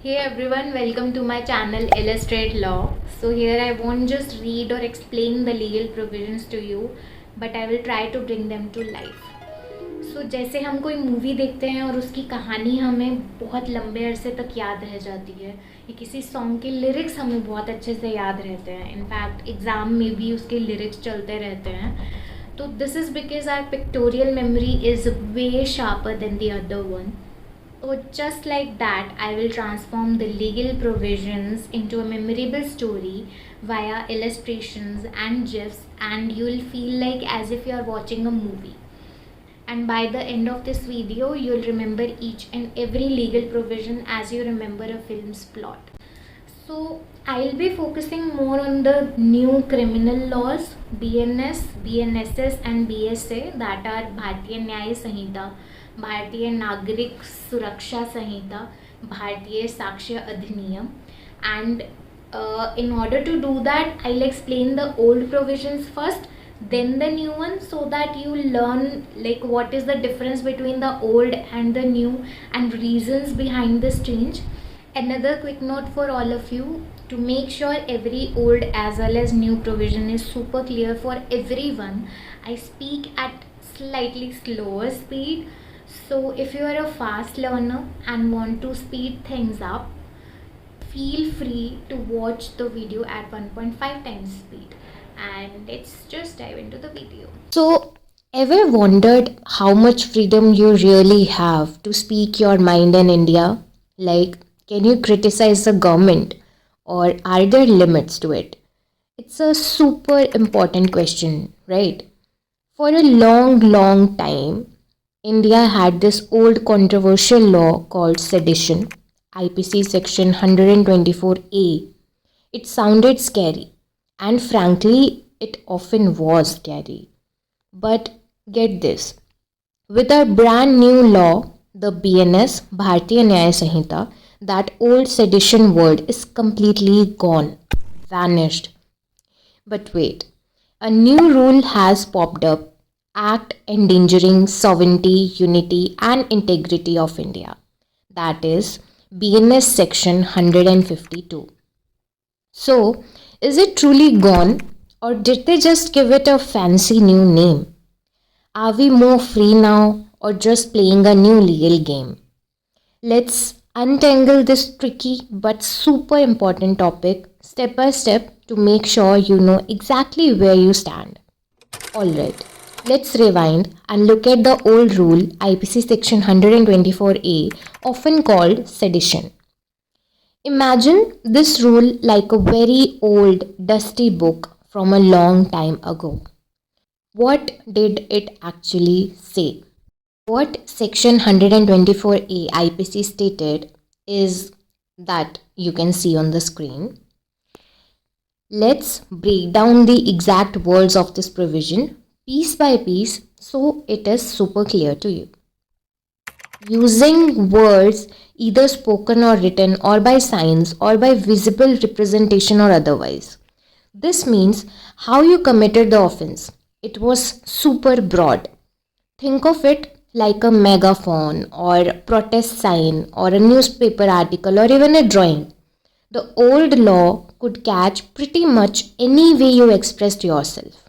Hey everyone, welcome to my channel Illustrate Law. So here I won't just read or explain the legal provisions to you, but I will try to bring them to life. So जैसे हम कोई movie देखते हैं और उसकी कहानी हमें बहुत लंबे अरसे तक याद रह जाती है, या किसी सॉन्ग के लिरिक्स हमें बहुत अच्छे से याद रहते हैं, इनफैक्ट एग्ज़ाम में भी उसके लिरिक्स चलते रहते हैं, तो this is because our pictorial memory is way sharper than the other one. So, just like that, I will transform the legal provisions into a memorable story via illustrations and GIFs, and you will feel like as if you are watching a movie. And by the end of this video, you'll remember each and every legal provision as you remember a film's plot. So, I'll be focusing more on the new criminal laws, BNS, BNSS, and BSA, that are Bharatiya Nyaya Sanhita, भारतीय नागरिक सुरक्षा संहिता, भारतीय साक्ष्य अधिनियम. And in order to do that, I'll explain the old provisions first, then the new one, so that you learn like what is the difference between the old and the new and reasons behind this change. Another quick note for all of you, to make sure every old as well as new provision is super clear for everyone, I speak at slightly slower speed. So if you are a fast learner and want to speed things up, feel free to watch the video at 1.5 times speed. And let's just dive into the video. So, ever wondered how much freedom you really have to speak your mind in India? Like, can you criticize the government or are there limits to it? It's a super important question, right? For a long time, India had this old controversial law called sedition, IPC section 124A. It sounded scary, and frankly, it often was scary. But get this, with our brand new law, the BNS, Bharatiya Nyaya Sanhita, that old sedition word is completely gone, vanished. But wait, a new rule has popped up, Act Endangering Sovereignty, Unity and Integrity of India. That is BNS section 152. So, is it truly gone, or did they just give it a fancy new name? Are we more free now, or just playing a new legal game? Let's untangle this tricky but super important topic step by step to make sure you know exactly where you stand. Alright, let's rewind and look at the old rule, IPC section 124A, often called sedition. Imagine this rule like a very old, dusty book from a long time ago. What did it actually say? What section 124A IPC stated is that you can see on the screen. Let's break down the exact words of this provision piece by piece so it is super clear to you. Using words either spoken or written or by signs or by visible representation or otherwise. This means how you committed the offense. It was super broad. Think of it like a megaphone or protest sign or a newspaper article or even a drawing. The old law could catch pretty much any way you expressed yourself.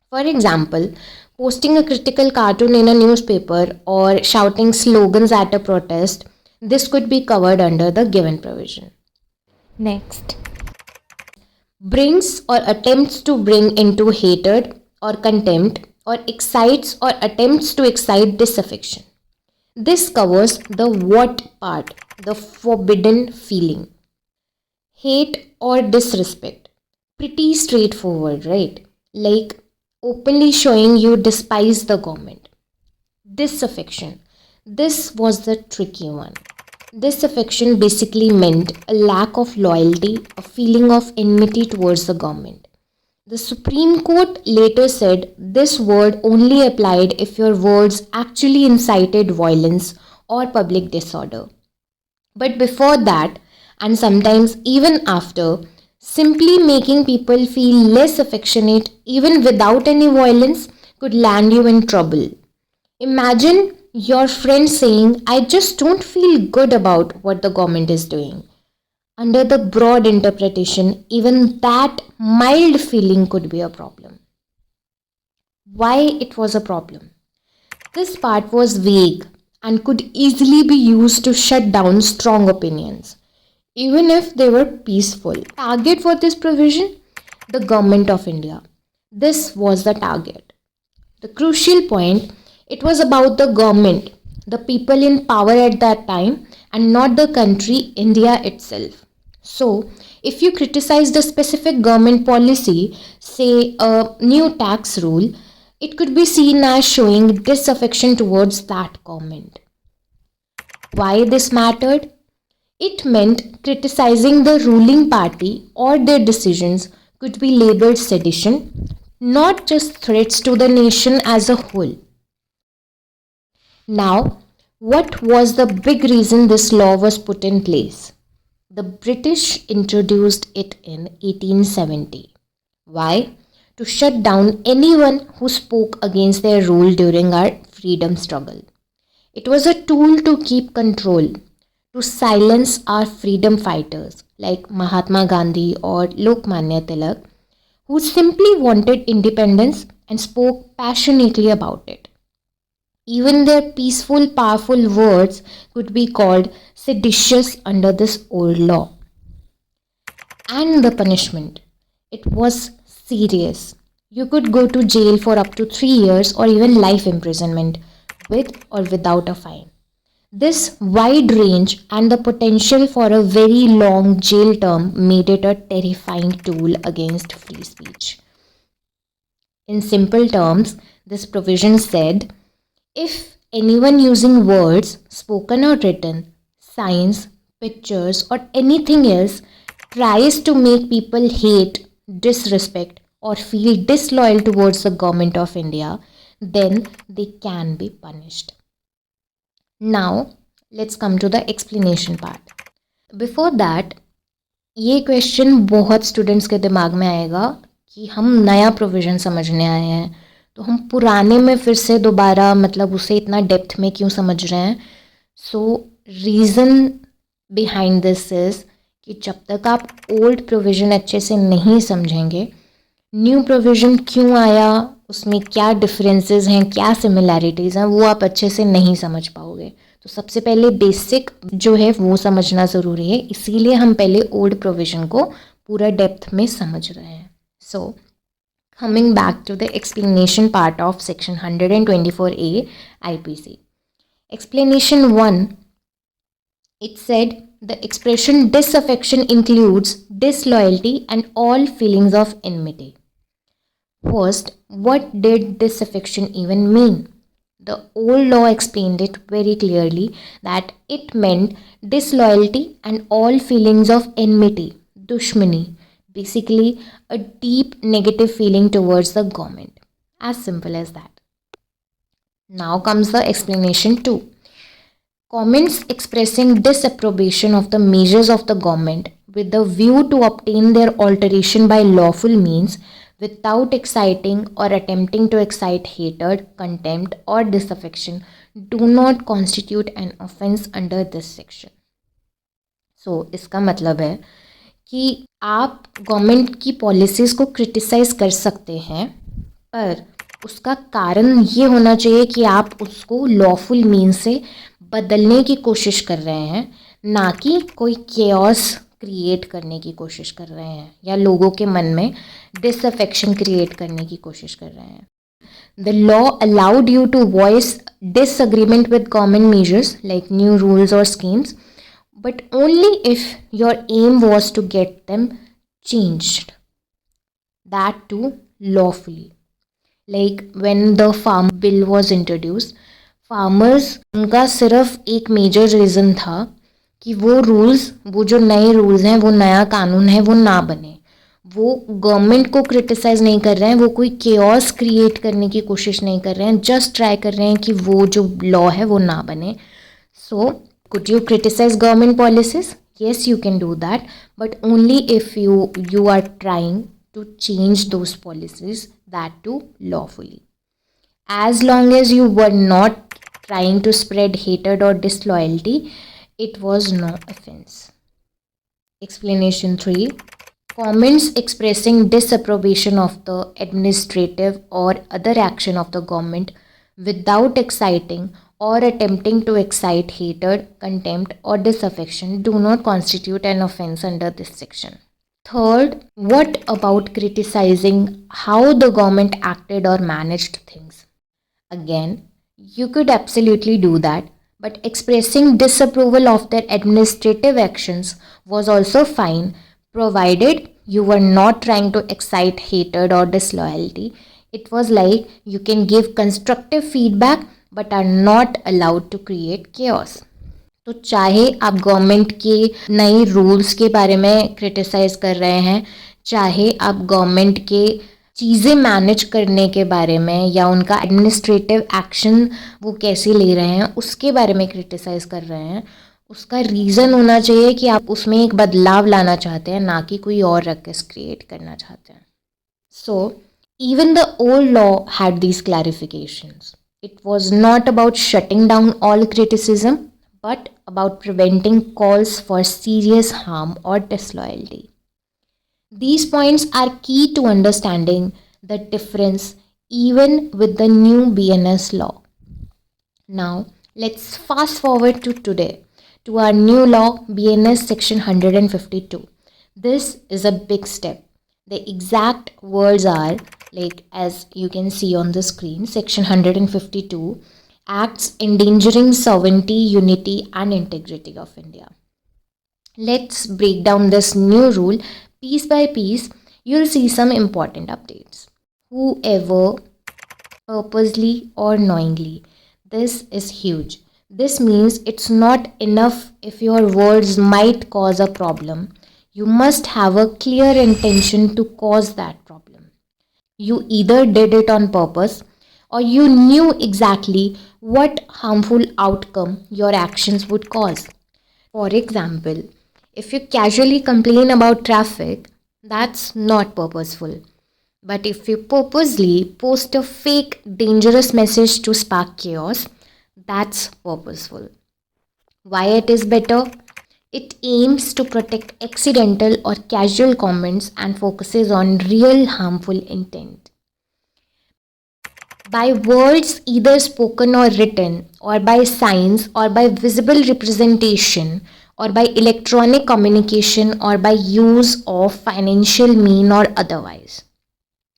For example, posting a critical cartoon in a newspaper or shouting slogans at a protest, this could be covered under the given provision. Next. Brings or attempts to bring into hatred or contempt or excites or attempts to excite disaffection. This covers the what part, the forbidden feeling. Hate or disrespect. Pretty straightforward, right? Like openly showing you despise the government. Disaffection. This was the tricky one. Disaffection basically meant a lack of loyalty, a feeling of enmity towards the government. The Supreme Court later said this word only applied if your words actually incited violence or public disorder. But before that, and sometimes even after, simply making people feel less affectionate even without any violence could land you in trouble. Imagine your friend saying, I just don't feel good about what the government is doing. Under the broad interpretation, even that mild feeling could be a problem. Why it was a problem? This part was vague and could easily be used to shut down strong opinions, even if they were peaceful. Target for this provision? The Government of India. This was the target. The crucial point, it was about the government, the people in power at that time, and not the country, India itself. So, if you criticize the specific government policy, say a new tax rule, it could be seen as showing disaffection towards that government. Why this mattered? It meant criticizing the ruling party or their decisions could be labeled sedition, not just threats to the nation as a whole. Now, what was the big reason this law was put in place? The British introduced it in 1870. Why? To shut down anyone who spoke against their rule during our freedom struggle. It was a tool to keep control, to silence our freedom fighters like Mahatma Gandhi or Lokmanya Tilak, who simply wanted independence and spoke passionately about it. Even their peaceful, powerful words could be called seditious under this old law. And the punishment, it was serious. You could go to jail for up to 3 years or even life imprisonment, with or without a fine. This wide range and the potential for a very long jail term made it a terrifying tool against free speech. In simple terms, this provision said, if anyone using words, spoken or written, signs, pictures, or anything else tries to make people hate, disrespect, or feel disloyal towards the government of India, then they can be punished. Now, let's come to the explanation part. Before that, ये question बहुत students के दिमाग में आएगा कि हम नया provision समझने आए हैं, तो हम पुराने में फिर से दोबारा मतलब उसे इतना डेप्थ में क्यों समझ रहे हैं. सो रीज़न बिहाइंड दिस इज़ कि जब तक आप ओल्ड प्रोविज़न अच्छे से नहीं समझेंगे, न्यू प्रोविज़न क्यों आया, उसमें क्या डिफरेंसेस हैं, क्या सिमिलैरिटीज़ हैं, वो आप अच्छे से नहीं समझ पाओगे. तो सबसे पहले बेसिक जो है वो समझना ज़रूरी है, इसीलिए हम पहले ओल्ड प्रोविज़न को पूरा डेप्थ में समझ रहे हैं. सो coming back to the explanation part of section 124A IPC. Explanation 1, it said the expression disaffection includes disloyalty and all feelings of enmity. First, what did disaffection even mean? The old law explained it very clearly that it meant disloyalty and all feelings of enmity, dushmani, basically a deep negative feeling towards the government. As simple as that. Now comes the explanation 2. Comments expressing disapprobation of the measures of the government with the view to obtain their alteration by lawful means without exciting or attempting to excite hatred, contempt or disaffection do not constitute an offense under this section. So, इसका मतलब है कि आप government की policies को criticise कर सकते हैं, पर उसका कारण ये होना चाहिए कि आप उसको लॉफुल मीन्स से बदलने की कोशिश कर रहे हैं, ना कि कोई केओस क्रिएट करने की कोशिश कर रहे हैं या लोगों के मन में डिसअफेक्शन क्रिएट करने की कोशिश कर रहे हैं. The law allowed you to voice disagreement with government measures like new rules or schemes, but only if your aim was to get them changed. That too lawfully. Like when the farm bill was introduced, farmers उनका सिर्फ एक major reason था कि वो rules, वो जो नए rules हैं, वो नया कानून है, वो ना बने. वो गवर्नमेंट को क्रिटिसाइज नहीं कर रहे हैं, वो कोई केओस क्रिएट करने की कोशिश नहीं कर रहे हैं, जस्ट ट्राई कर रहे हैं कि वो जो लॉ है वो ना बने. सो could you criticize government policies? Yes, you can do that, but only if you are trying to change those policies, that too lawfully. As long as you were not trying to spread hatred or disloyalty, it was no offense. Explanation 3. Comments expressing disapprobation of the administrative or other action of the government without exciting or attempting to excite hatred, contempt, or disaffection do not constitute an offense under this section. Third, what about criticizing how the government acted or managed things? Again, you could absolutely do that, but expressing disapproval of their administrative actions was also fine, provided you were not trying to excite hatred or disloyalty. It was like you can give constructive feedback but are not allowed to create chaos. तो चाहे आप government के नए rules के बारे में criticise कर रहे हैं, चाहे आप गवर्नमेंट के चीज़ें मैनेज करने के बारे में या उनका एडमिनिस्ट्रेटिव एक्शन वो कैसे ले रहे हैं उसके बारे में क्रिटिसाइज़ कर रहे हैं, उसका रीज़न होना चाहिए कि आप उसमें एक बदलाव लाना चाहते हैं, ना कि कोई और रकस क्रिएट करना चाहते हैं. सो even the old law had these clarifications. It was not about shutting down all criticism, but about preventing calls for serious harm or disloyalty. These points are key to understanding the difference even with the new BNS law. Now, let's fast forward to today, to our new law, BNS section 152. This is a big step. The exact words are, like as you can see on the screen, section 152, acts endangering sovereignty, unity and integrity of India. Let's break down this new rule piece by piece. You'll see some important updates. Whoever, purposely or knowingly, this is huge. This means it's not enough if your words might cause a problem. You must have a clear intention to cause that problem. You either did it on purpose or you knew exactly what harmful outcome your actions would cause. For example, if you casually complain about traffic, that's not purposeful. But if you purposely post a fake, dangerous message to spark chaos, that's purposeful. Why it is better? It aims to protect accidental or casual comments and focuses on real harmful intent. By words either spoken or written, or by signs, or by visible representation, or by electronic communication, or by use of financial mean or otherwise.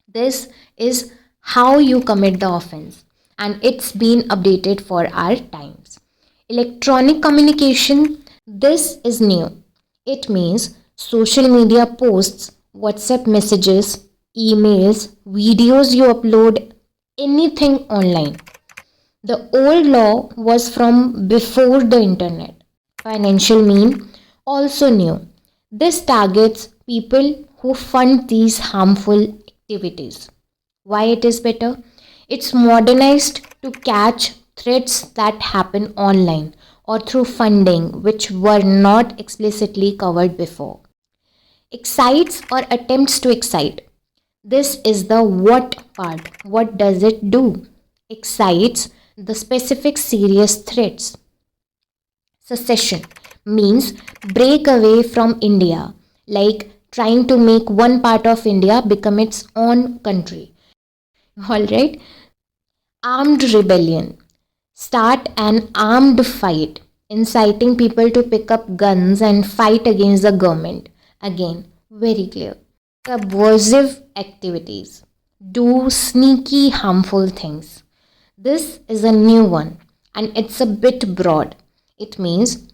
This is how you commit the offense, and it's been updated for our times. Electronic communication, this is new. It means social media posts, WhatsApp messages, emails, videos you upload, anything online. The old law was from before the internet. Financial mean, also new. This targets people who fund these harmful activities. Why it is better? It's modernized to catch threats that happen online or through funding which were not explicitly covered before. Excites or attempts to excite. This is the what part. What does it do? Excites the specific serious threats. Secession means break away from India, like trying to make one part of India become its own country. Alright? Armed rebellion. Start an armed fight, inciting people to pick up guns and fight against the government. Again, very clear. Subversive activities. Do sneaky, harmful things. This is a new one and it's a bit broad. It means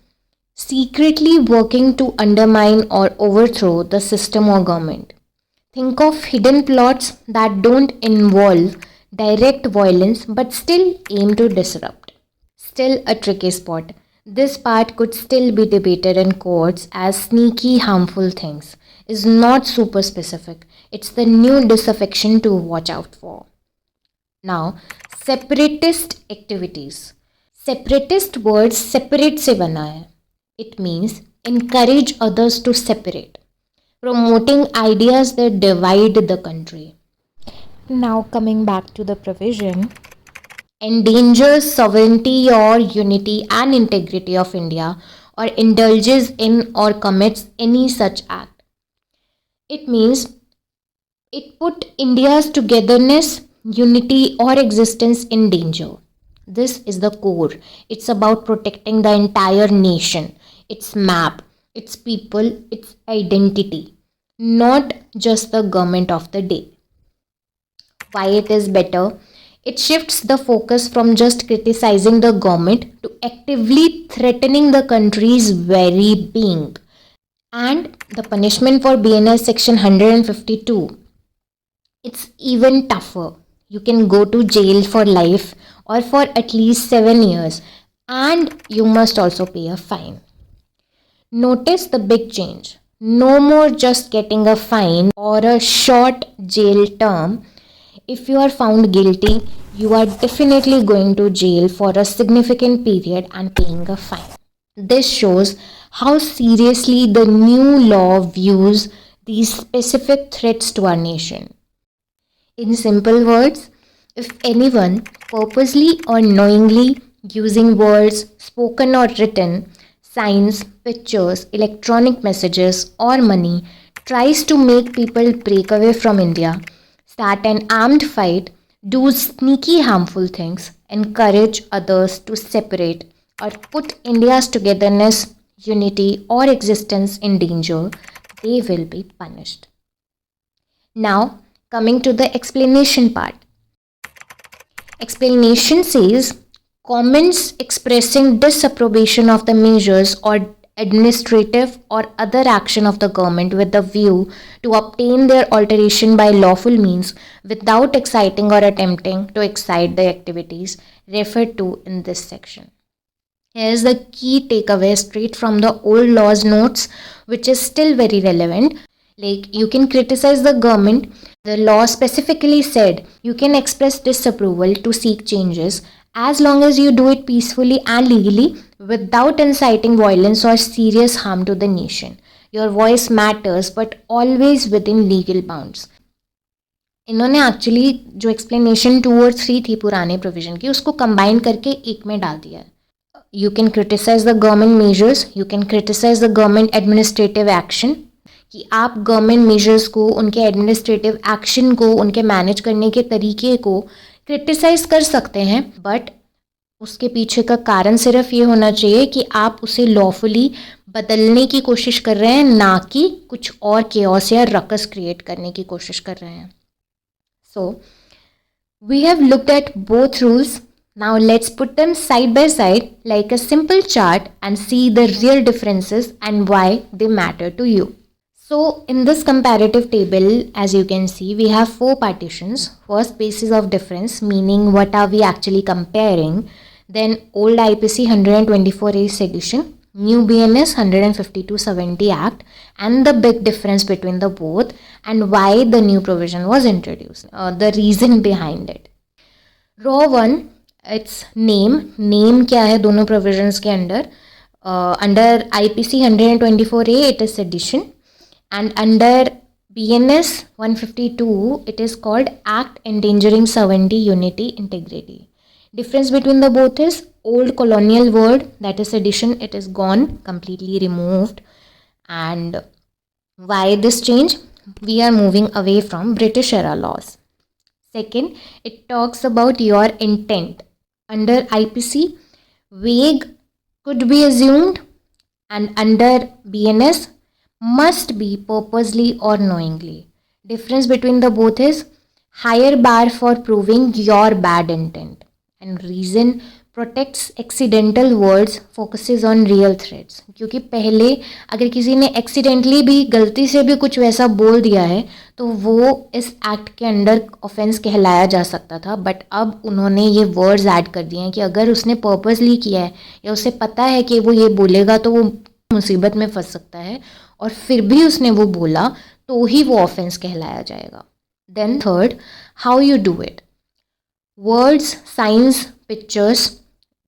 secretly working to undermine or overthrow the system or government. Think of hidden plots that don't involve direct violence but still aim to disrupt. Still a tricky spot. This part could still be debated in courts as sneaky, harmful things. Is not super specific. It's the new disaffection to watch out for. Now, separatist activities. Separatist word separate से बना है. It means encourage others to separate, promoting ideas that divide the country. Now coming back to the provision, endangers sovereignty or unity and integrity of India, or indulges in or commits any such act. It means it put India's togetherness, unity, or existence in danger. This is the core. It's about protecting the entire nation, its map, its people, its identity, not just the government of the day. Why it is better? It shifts the focus from just criticizing the government to actively threatening the country's very being. And the punishment for BNS section 152, it's even tougher. You can go to jail for life or for at least 7 years, and you must also pay a fine. Notice the big change. No more just getting a fine or a short jail term. If you are found guilty, you are definitely going to jail for a significant period and paying a fine. This shows how seriously the new law views these specific threats to our nation. In simple words, if anyone purposely or knowingly using words spoken or written, signs, pictures, electronic messages, or money tries to make people break away from India, start an armed fight, do sneaky harmful things, encourage others to separate, or put India's togetherness, unity, or existence in danger, they will be punished. Now, coming to the explanation part. Explanation says comments expressing disapprobation of the measures or administrative or other action of the government with the view to obtain their alteration by lawful means without exciting or attempting to excite the activities referred to in this section. Here's the key takeaway straight from the old laws notes, which is still very relevant. Like, you can criticize the government. The law specifically said you can express disapproval to seek changes as long as you do it peacefully and legally without inciting violence or serious harm to the nation. Your voice matters, but always within legal bounds. इन्होंने actually जो explanation 2 और 3 थी पुराने provision की, उसको combine करके एक में डाल दिया है. You can criticize the government measures, you can criticize the government administrative action, कि आप गवर्नमेंट मेजर्स को, उनके एडमिनिस्ट्रेटिव एक्शन को, उनके मैनेज करने के तरीके को क्रिटिसाइज कर सकते हैं, बट उसके पीछे का कारण सिर्फ ये होना चाहिए कि आप उसे लॉफुली बदलने की कोशिश कर रहे हैं, ना कि कुछ और केओस या रकस क्रिएट करने की कोशिश कर रहे हैं. So we have looked at both rules. Now let's put them side by side like a simple chart and see the real differences and why they matter to you. So in this comparative table, as you can see, we have 4 partitions. First, basis of difference, meaning what are we actually comparing. Then old IPC 124A sedition, new BNS 15270 Act, and the big difference between the both and why the new provision was introduced. The reason behind it. Raw 1, it's name क्या है दोनों provisions के under. Under IPC 124A it is sedition, and under BNS 152 it is called act endangering sovereignty, unity, integrity. Difference between the both is old colonial word, that is sedition, it is gone, completely removed. And why this change? We are moving away from British era laws. Second, it talks about your intent. Under IPC, vague could be assumed, and under BNS, must be purposely or knowingly. Difference between the both is higher bar for proving your bad intent, and reason protects accidental words, focuses on real threats. क्योंकि पहले अगर किसी ने accidentally भी गलती से भी कुछ वैसा बोल दिया है तो वो इस एक्ट के अंडर ऑफेंस कहलाया जा सकता था, बट अब उन्होंने ये वर्ड्स ऐड कर दिए हैं कि अगर उसने पर्पसली किया है या उसे पता है कि वो ये बोलेगा तो वो मुसीबत में फंस सकता है और फिर भी उसने वो बोला तो ही वो ऑफेंस कहलाया जाएगा. Then third, how you do it. Words, signs, pictures.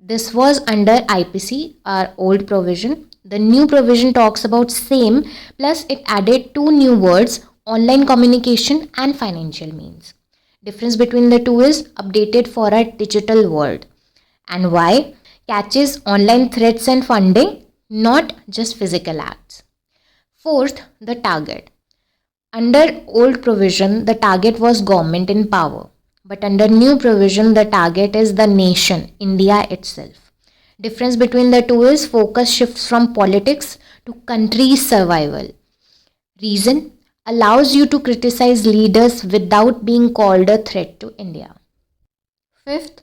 This was under IPC, our old provision. The new provision talks about same, plus it added 2 new words, online communication and financial means. Difference between the two is updated for a digital world. And why? Catches online threats and funding, not just physical acts. Fourth, the target. Under old provision, the target was government in power. But under new provision, the target is the nation, India itself. Difference between the two is focus shifts from politics to country survival. Reason? Allows you to criticize leaders without being called a threat to India. Fifth,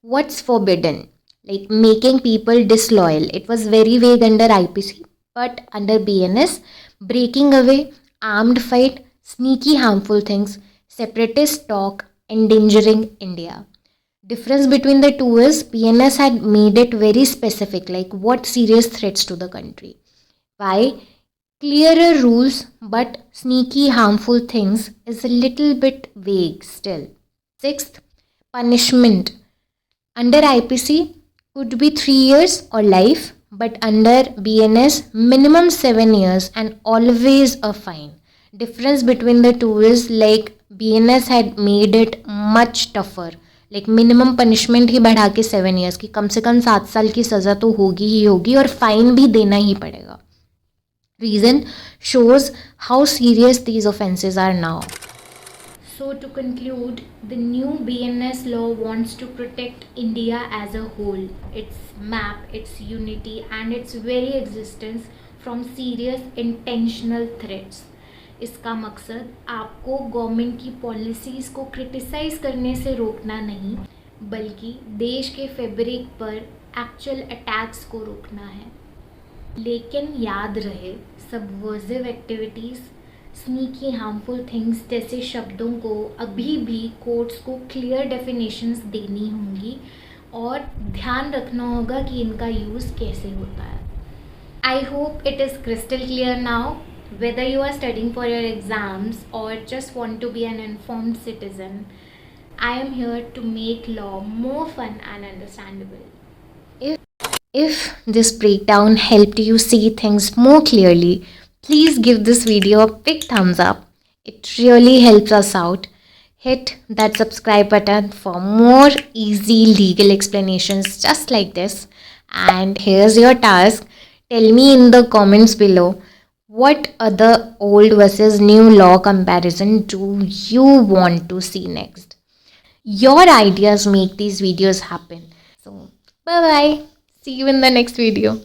what's forbidden? Like making people disloyal. It was very vague under IPC, but under BNS, breaking away, armed fight, sneaky harmful things, separatist talk, endangering India. Difference between the two is BNS had made it very specific, like what serious threats to the country. Why? Clearer rules, but sneaky harmful things is a little bit vague still. Sixth, punishment. Under IPC could be 3 years or life, but under BNS minimum 7 years and always a fine. Difference between the two is like BNS had made it much tougher. Like minimum punishment ही बढ़ा के 7 years की, कम से कम 7 साल की सज़ा तो होगी ही होगी और फाइन भी देना ही पड़ेगा. Reason shows how serious these offenses are now. So to conclude, the new BNS law wants to protect India as a whole, its map, its unity and its very existence from serious intentional threats. इसका मकसद आपको government की policies को criticise करने से रोकना नहीं, बल्कि देश के फैब्रिक पर एक्चुअल अटैक्स को रोकना है. लेकिन याद रहे, subversive activities, sneaky harmful things जैसे शब्दों को अभी भी कोर्ट्स को क्लियर डेफिनेशंस देनी होंगी और ध्यान रखना होगा कि इनका यूज़ कैसे होता है. I hope it is crystal clear now. Whether you are studying for your exams or just want to be an informed citizen, I am here to make law more fun and understandable. If this breakdown helped you see things more clearly, please give this video a big thumbs up. It really helps us out. Hit that subscribe button for more easy legal explanations just like this. And here's your task. Tell me in the comments below, what other old versus new law comparison do you want to see next? Your ideas make these videos happen. So, bye bye. See you in the next video.